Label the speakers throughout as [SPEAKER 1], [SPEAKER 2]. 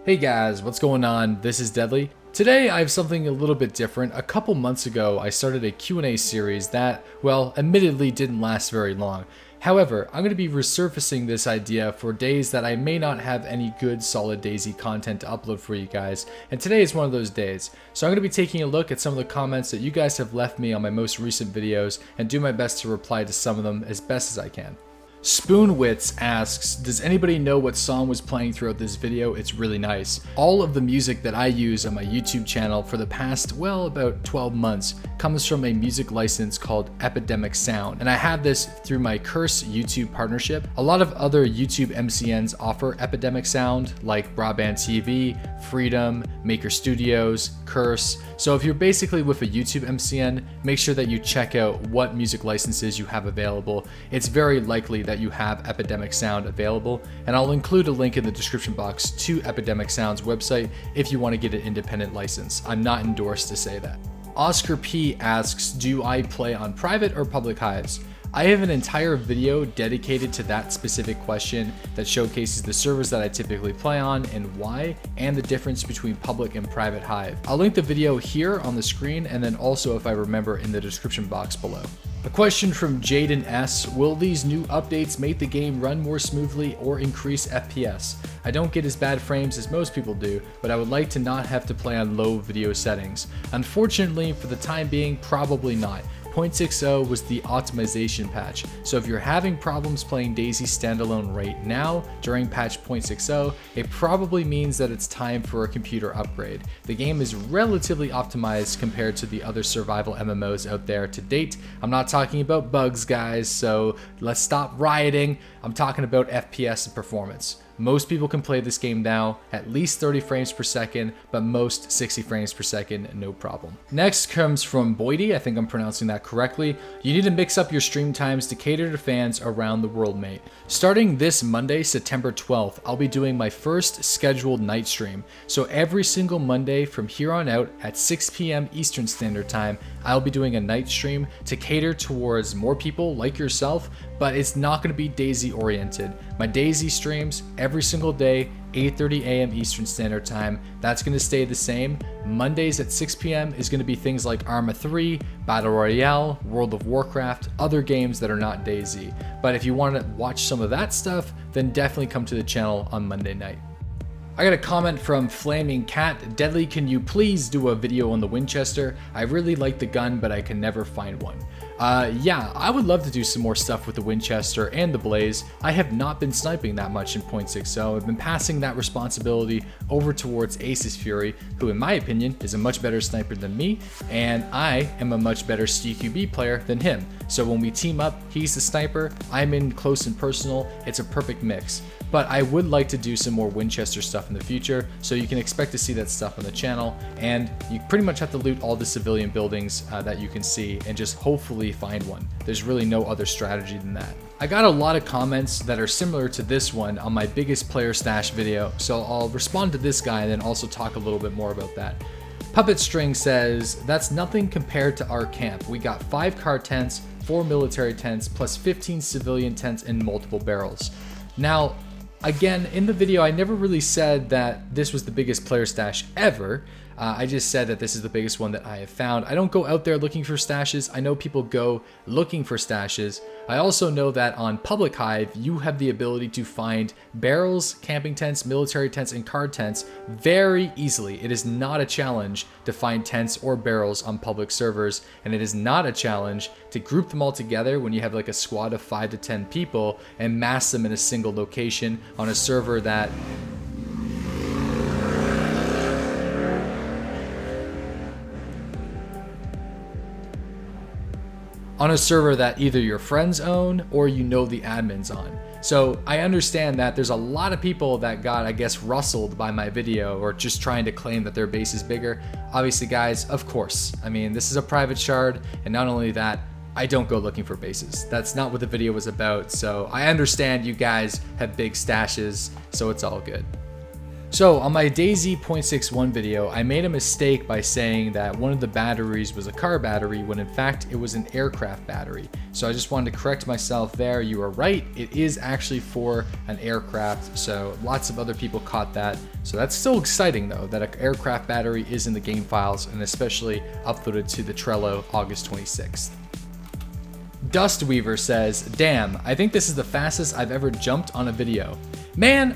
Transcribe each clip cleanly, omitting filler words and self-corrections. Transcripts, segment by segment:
[SPEAKER 1] Hey guys, what's going on? This is Deadly. Today I have something a little bit different. A couple months ago I started a Q&A series that, well, admittedly didn't last very long. However, I'm going to be resurfacing this idea for days that I may not have any good solid DayZ content to upload for you guys, and today is one of those days. So I'm going to be taking a look at some of the comments that you guys have left me on my most recent videos and do my best to reply to some of them as best as I can. Spoonwits asks, does anybody know what song was playing throughout this video? It's really nice. All of the music that I use on my YouTube channel for the past, well, about 12 months comes from a music license called Epidemic Sound, and I have this through my Curse YouTube partnership. A lot of other YouTube MCNs offer Epidemic Sound, like Broadband TV, Freedom, Maker Studios, Curse. So if you're basically with a YouTube MCN, make sure that you check out what music licenses you have available. It's very likely that you have Epidemic Sound available, and I'll include a link in the description box to Epidemic Sound's website if you want to get an independent license. I'm not endorsed to say that. Oscar P asks, do I play on private or public hives? I have an entire video dedicated to that specific question that showcases the servers that I typically play on and why, and the difference between public and private hive. I'll link the video here on the screen and then also, if I remember, in the description box below. A question from Jaden S. Will these new updates make the game run more smoothly or increase FPS? I don't get as bad frames as most people do, but I would like to not have to play on low video settings. Unfortunately, for the time being, probably not. 0.60 was the optimization patch, so if you're having problems playing DayZ standalone right now during patch 0.60, it probably means that it's time for a computer upgrade. The game is relatively optimized compared to the other survival MMOs out there to date. I'm not talking about bugs, guys, so let's stop rioting. I'm talking about FPS and performance. Most people can play this game now at least 30 frames per second, but most 60 frames per second, no problem. Next comes from Boydie, I think I'm pronouncing that correctly. You need to mix up your stream times to cater to fans around the world, mate. Starting this Monday, September 12th, I'll be doing my first scheduled night stream. So every single Monday from here on out at 6 p.m. Eastern Standard Time, I'll be doing a night stream to cater towards more people like yourself, but it's not going to be DayZ oriented. My DayZ streams every single day, 8:30 a.m. Eastern Standard Time. That's going to stay the same. Mondays at 6 p.m. is going to be things like Arma 3, Battle Royale, World of Warcraft, other games that are not DayZ. But if you want to watch some of that stuff, then definitely come to the channel on Monday night. I got a comment from Flaming Cat. Deadly, can you please do a video on the Winchester? I really like the gun, but I can never find one. Yeah, I would love to do some more stuff with the Winchester and the Blaze. I have not been sniping that much in 0.60. I've been passing that responsibility over towards Ace's Fury, who in my opinion is a much better sniper than me, and I am a much better CQB player than him. So when we team up, he's the sniper, I'm in close and personal, it's a perfect mix. But I would like to do some more Winchester stuff in the future, so you can expect to see that stuff on the channel, and you pretty much have to loot all the civilian buildings that you can see and just hopefully find one. There's really no other strategy than that. I got a lot of comments that are similar to this one on my biggest player stash video, so I'll respond to this guy and then also talk a little bit more about that. Puppet String says, that's nothing compared to our camp. We got 5 car tents, 4 military tents, plus 15 civilian tents and multiple barrels. Now, again, in the video, I never really said that this was the biggest player stash ever. I just said that this is the biggest one that I have found. I don't go out there looking for stashes. I know people go looking for stashes. I also know that on Public Hive, you have the ability to find barrels, camping tents, military tents, and card tents very easily. It is not a challenge to find tents or barrels on public servers, and it is not a challenge to group them all together when you have like a squad of 5 to 10 people and mass them in a single location on a server that either your friends own or you know the admins on. So I understand that there's a lot of people that got, I guess, rustled by my video or just trying to claim that their base is bigger. Obviously, guys, of course. I mean, this is a private shard, and not only that, I don't go looking for bases. That's not what the video was about, so I understand you guys have big stashes, so it's all good. So on my DayZ 0.61 video, I made a mistake by saying that one of the batteries was a car battery when in fact it was an aircraft battery. So I just wanted to correct myself there. You are right, it is actually for an aircraft. So lots of other people caught that. So that's still exciting though, that an aircraft battery is in the game files and especially uploaded to the Trello August 26th. Dustweaver says, damn, I think this is the fastest I've ever jumped on a video. Man,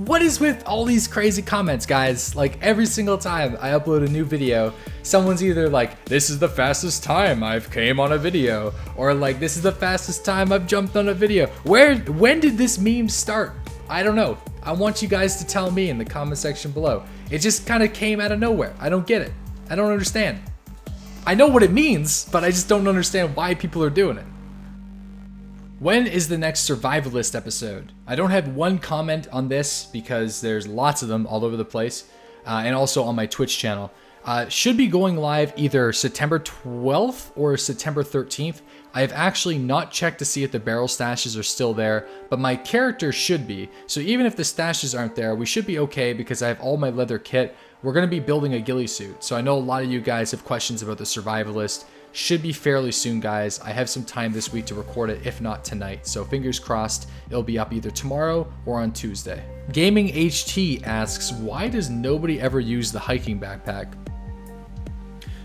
[SPEAKER 1] what is with all these crazy comments, guys? Like every single time I upload a new video, someone's either like, this is the fastest time I've came on a video, or like, this is the fastest time I've jumped on a video. When did this meme start? I don't know. I want you guys to tell me in the comment section below. It just kind of came out of nowhere. I don't get it. I don't understand. I know what it means, but I just don't understand why people are doing it. When is the next Survivalist episode? I don't have one comment on this because there's lots of them all over the place, and also on my Twitch channel. Should be going live either September 12th or September 13th. I have actually not checked to see if the barrel stashes are still there, but my character should be. So even if the stashes aren't there, we should be okay because I have all my leather kit. We're going to be building a ghillie suit. So I know a lot of you guys have questions about the Survivalist. Should be fairly soon, guys. I have some time this week to record it, if not tonight. So fingers crossed, it'll be up either tomorrow or on Tuesday. Gaming HT asks, why does nobody ever use the hiking backpack?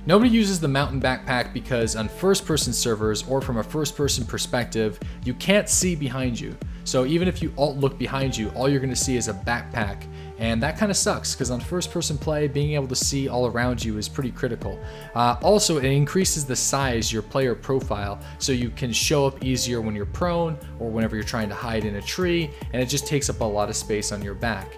[SPEAKER 1] Nobody uses the mountain backpack because on first-person servers or from a first-person perspective, you can't see behind you. So even if you alt look behind you, all you're going to see is a backpack. And that kind of sucks because on first-person play, being able to see all around you is pretty critical. Also, it increases the size of your player profile so you can show up easier when you're prone or whenever you're trying to hide in a tree, and it just takes up a lot of space on your back.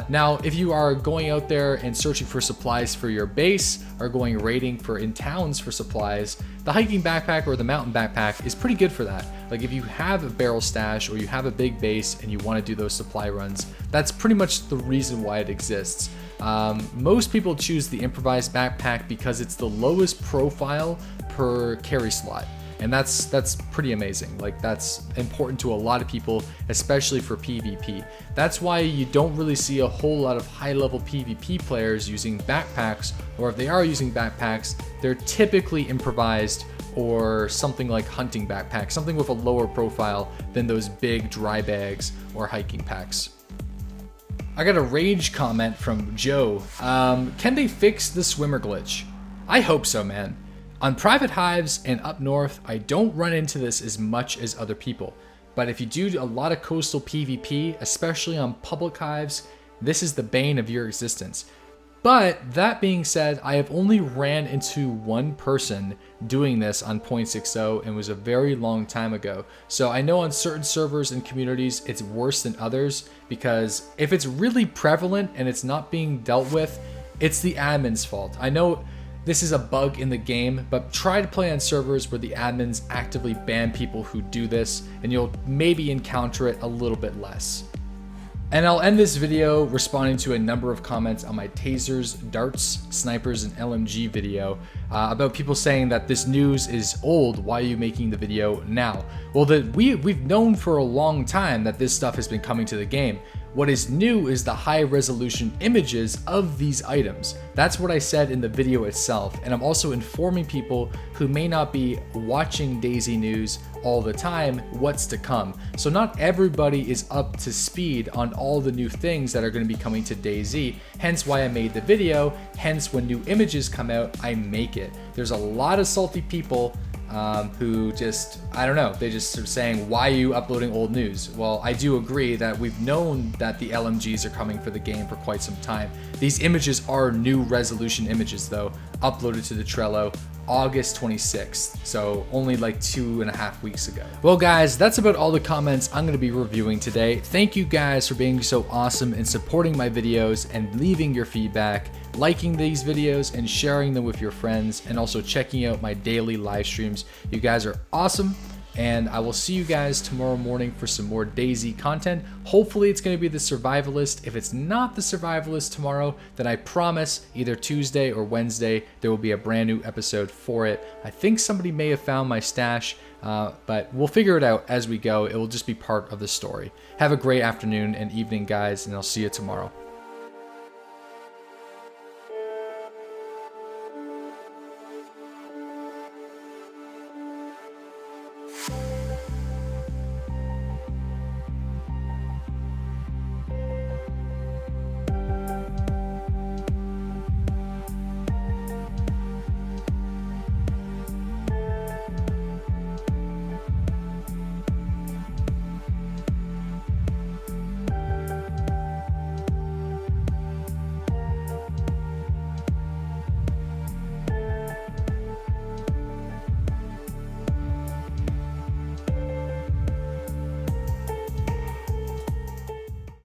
[SPEAKER 1] Now, if you are going out there and searching for supplies for your base or going raiding for in towns for supplies, the hiking backpack or the mountain backpack is pretty good for that. Like if you have a barrel stash or you have a big base and you want to do those supply runs, that's pretty much the reason why it exists. Most people choose the improvised backpack because it's the lowest profile per carry slot. And that's pretty amazing. Like that's important to a lot of people, especially for PvP. That's why you don't really see a whole lot of high-level PvP players using backpacks, or if they are using backpacks, they're typically improvised or something like hunting backpacks, something with a lower profile than those big dry bags or hiking packs. I got a rage comment from Joe. Can they fix the swimmer glitch? I hope so, man. On private hives and up north, I don't run into this as much as other people. But if you do a lot of coastal PvP, especially on public hives, this is the bane of your existence. But that being said, I have only ran into one person doing this on 0.60 and it was a very long time ago. So I know on certain servers and communities it's worse than others because if it's really prevalent and it's not being dealt with, it's the admin's fault. I know this is a bug in the game, but try to play on servers where the admins actively ban people who do this, and you'll maybe encounter it a little bit less. And I'll end this video responding to a number of comments on my tasers, darts, snipers, and LMG video about people saying that this news is old, why are you making the video now? Well, we've known for a long time that this stuff has been coming to the game. What is new is the high resolution images of these items. That's what I said in the video itself, and I'm also informing people who may not be watching DayZ news all the time what's to come. So not everybody is up to speed on all the new things that are going to be coming to DayZ, hence why I made the video, hence when new images come out, I make it. There's a lot of salty people who just, I don't know, they just are saying, why are you uploading old news? Well, I do agree that we've known that the LMGs are coming for the game for quite some time. These images are new resolution images though, uploaded to the Trello August 26th, so only like 2.5 weeks ago. Well guys, that's about all the comments I'm going to be reviewing today. Thank you guys for being so awesome and supporting my videos and leaving your feedback, liking these videos and sharing them with your friends, and also checking out my daily live streams. You guys are awesome, and I will see you guys tomorrow morning for some more DayZ content. Hopefully it's going to be the Survivalist. If it's not the Survivalist tomorrow, then I promise either Tuesday or Wednesday there will be a brand new episode for it. I think somebody may have found my stash, but we'll figure it out as we go. It will just be part of the story. Have a great afternoon and evening, guys, and I'll see you tomorrow.